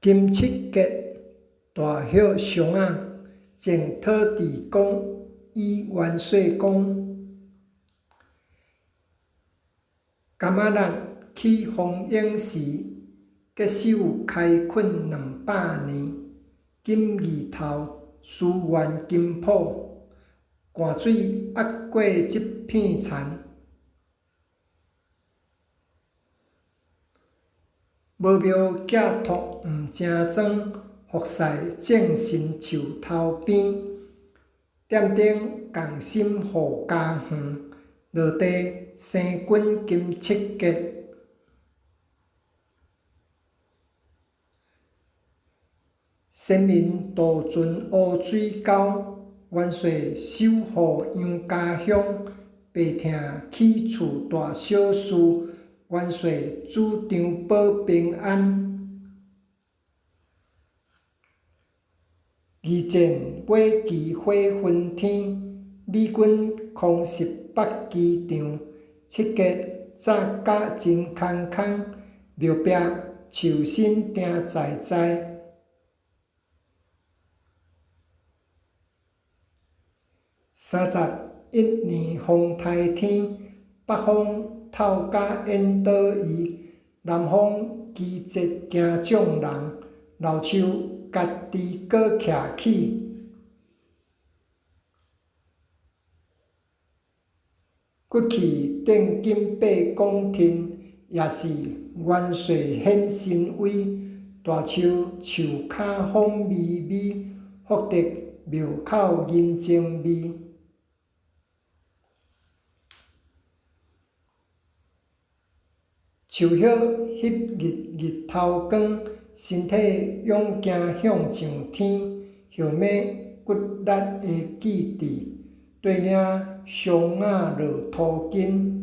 金漆结，大叶松仔，种土地公以元岁公。柑仔咱起丰永时，结手开垦200年。金字头，思源金浦，汗水压过一片田。无庙寄托毋正庄，福赛种神树头边。点点共心护家园，落地生滚金漆结。先民渡船乌水沟，元岁守护杨家乡。白听起厝大小事，元岁主张保平安。二战尾期火昏天，美军空袭北机场。漆结早甲真空空，庙壁树身定在在。31年风台天，北风透甲烟倒移，南风机节惊众人，老树家己搁徛起。过去顶金八公天，也是元岁显神威。大树树骹风微微，福得庙口人情味。树叶翕日头光，身体勇行向上天。后尾骨力的记忆，对领双仔落土根。